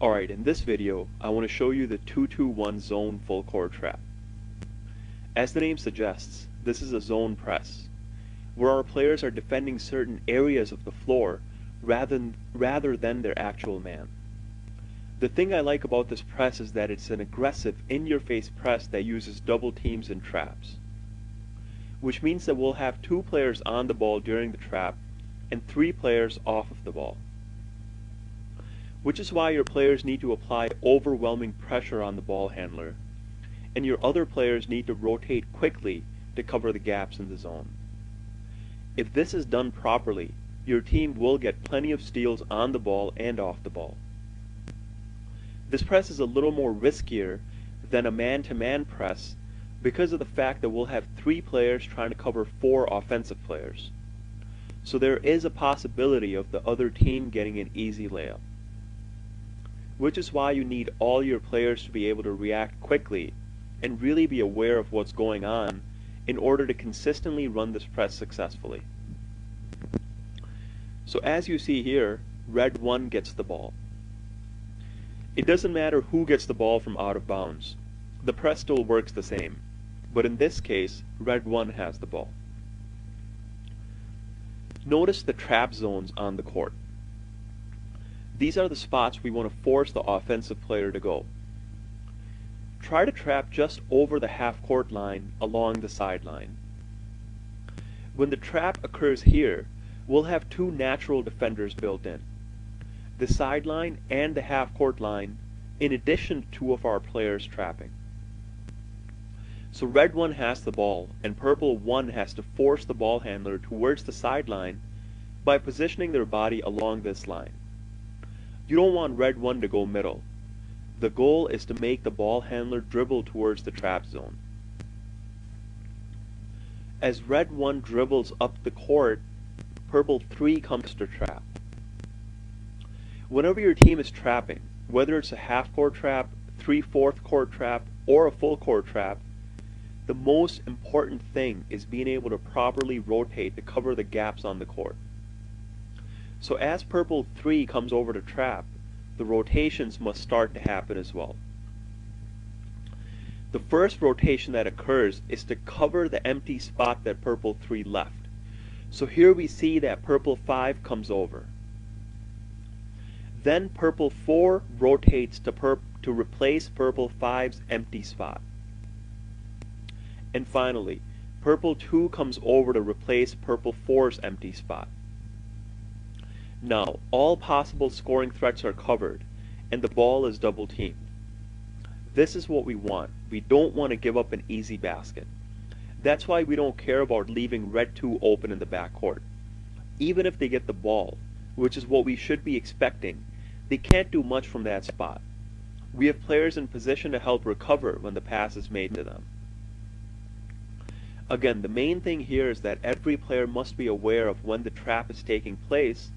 Alright, in this video, I want to show you the 2-2-1 zone full court trap. As the name suggests, this is a zone press, where our players are defending certain areas of the floor rather than their actual man. The thing I like about this press is that it's an aggressive, in-your-face press that uses double teams and traps, which means that we'll have 2 players on the ball during the trap and 3 players off of the ball. Which is why your players need to apply overwhelming pressure on the ball handler, and your other players need to rotate quickly to cover the gaps in the zone. If this is done properly, your team will get plenty of steals on the ball and off the ball. This press is a little more riskier than a man-to-man press because of the fact that we'll have 3 players trying to cover 4 offensive players. So there is a possibility of the other team getting an easy layup. Which is why you need all your players to be able to react quickly and really be aware of what's going on in order to consistently run this press successfully. So as you see here, red 1 gets the ball. It doesn't matter who gets the ball from out of bounds. The press still works the same, but in this case, red 1 has the ball. Notice the trap zones on the court. These are the spots we want to force the offensive player to go. Try to trap just over the half-court line along the sideline. When the trap occurs here, we'll have 2 natural defenders built in, the sideline and the half-court line, in addition to 2 of our players trapping. So red 1 has the ball, and purple 1 has to force the ball handler towards the sideline by positioning their body along this line. You don't want red 1 to go middle. The goal is to make the ball handler dribble towards the trap zone. As red 1 dribbles up the court, purple 3 comes to trap. Whenever your team is trapping, whether it's a half-court trap, 3/4 court trap, or a full court trap, the most important thing is being able to properly rotate to cover the gaps on the court. So as purple 3 comes over to trap, the rotations must start to happen as well. The first rotation that occurs is to cover the empty spot that purple 3 left. So here we see that purple 5 comes over. Then purple 4 rotates to replace purple 5's empty spot. And finally, purple 2 comes over to replace purple 4's empty spot. Now, all possible scoring threats are covered, and the ball is double teamed. This is what we want. We don't want to give up an easy basket. That's why we don't care about leaving red 2 open in the backcourt. Even if they get the ball, which is what we should be expecting, they can't do much from that spot. We have players in position to help recover when the pass is made to them. Again, the main thing here is that every player must be aware of when the trap is taking place,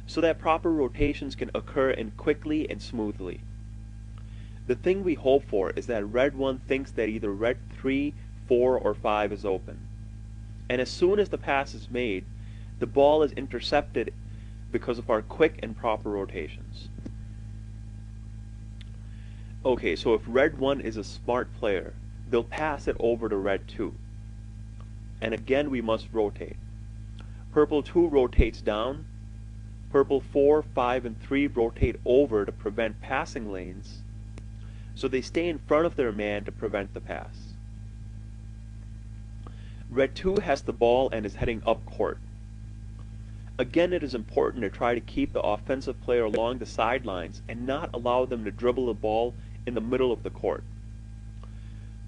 so that proper rotations can occur in quickly and smoothly. The thing we hope for is that red 1 thinks that either red 3, 4, or 5 is open. And as soon as the pass is made, the ball is intercepted because of our quick and proper rotations. Okay, so if red 1 is a smart player, they'll pass it over to red 2. And again we must rotate. Purple 2 rotates down, purple 4, 5, and 3 rotate over to prevent passing lanes, so they stay in front of their man to prevent the pass. Red 2 has the ball and is heading up court. Again, it is important to try to keep the offensive player along the sidelines and not allow them to dribble the ball in the middle of the court.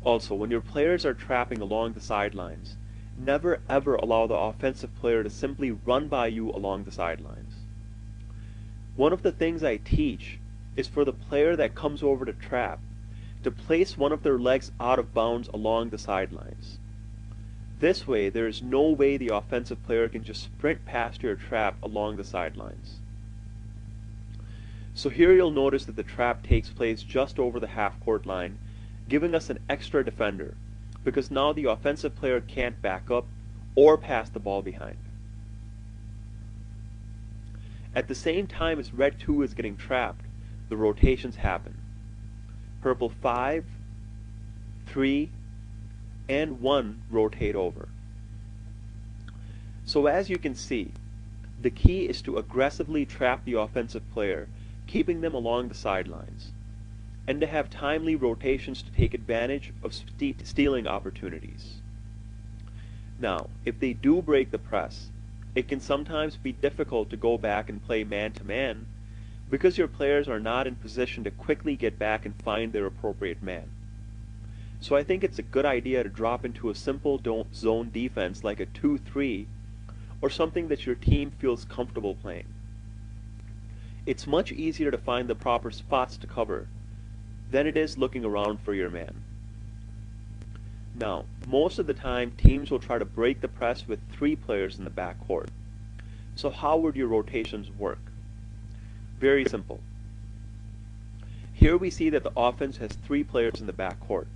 Also, when your players are trapping along the sidelines, never ever allow the offensive player to simply run by you along the sidelines. One of the things I teach is for the player that comes over to trap to place one of their legs out of bounds along the sidelines. This way, there is no way the offensive player can just sprint past your trap along the sidelines. So here you'll notice that the trap takes place just over the half-court line, giving us an extra defender, because now the offensive player can't back up or pass the ball behind. At the same time as red 2 is getting trapped, the rotations happen. Purple 5, 3, and 1 rotate over. So as you can see, the key is to aggressively trap the offensive player, keeping them along the sidelines, and to have timely rotations to take advantage of stealing opportunities. Now, if they do break the press, it can sometimes be difficult to go back and play man-to-man because your players are not in position to quickly get back and find their appropriate man. So I think it's a good idea to drop into a simple zone defense like a 2-3 or something that your team feels comfortable playing. It's much easier to find the proper spots to cover than it is looking around for your man. Now, most of the time teams will try to break the press with 3 players in the backcourt. So how would your rotations work? Very simple. Here we see that the offense has 3 players in the backcourt.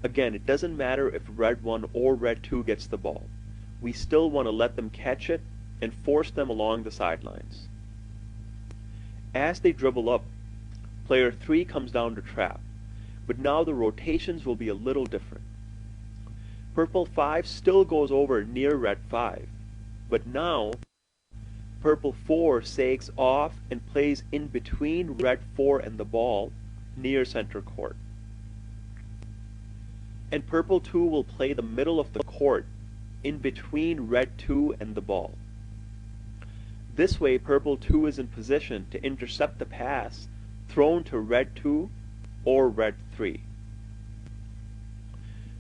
Again, it doesn't matter if red 1 or red 2 gets the ball. We still want to let them catch it and force them along the sidelines. As they dribble up, player 3 comes down to trap, but now the rotations will be a little different. Purple 5 still goes over near red 5, but now purple 4 sags off and plays in between red 4 and the ball near center court. And purple 2 will play the middle of the court in between red 2 and the ball. This way purple 2 is in position to intercept the pass thrown to red 2 or red 3.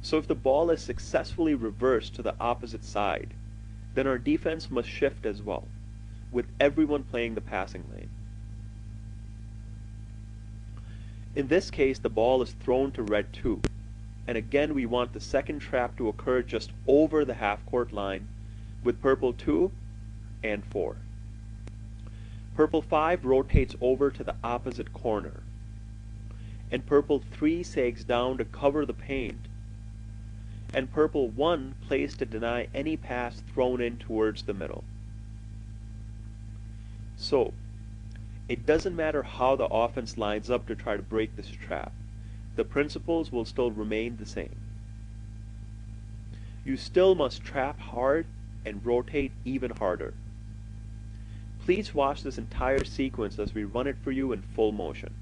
So if the ball is successfully reversed to the opposite side, then our defense must shift as well, with everyone playing the passing lane. In this case, the ball is thrown to red 2, and again we want the second trap to occur just over the half-court line with purple 2 and 4. Purple 5 rotates over to the opposite corner, and purple 3 sags down to cover the paint, and purple 1 plays to deny any pass thrown in towards the middle. So, it doesn't matter how the offense lines up to try to break this trap. The principles will still remain the same. You still must trap hard and rotate even harder. Please watch this entire sequence as we run it for you in full motion.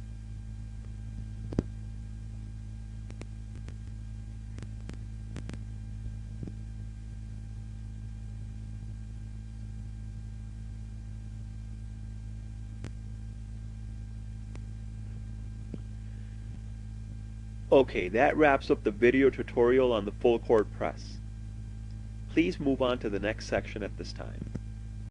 Okay, that wraps up the video tutorial on the full court press. Please move on to the next section at this time.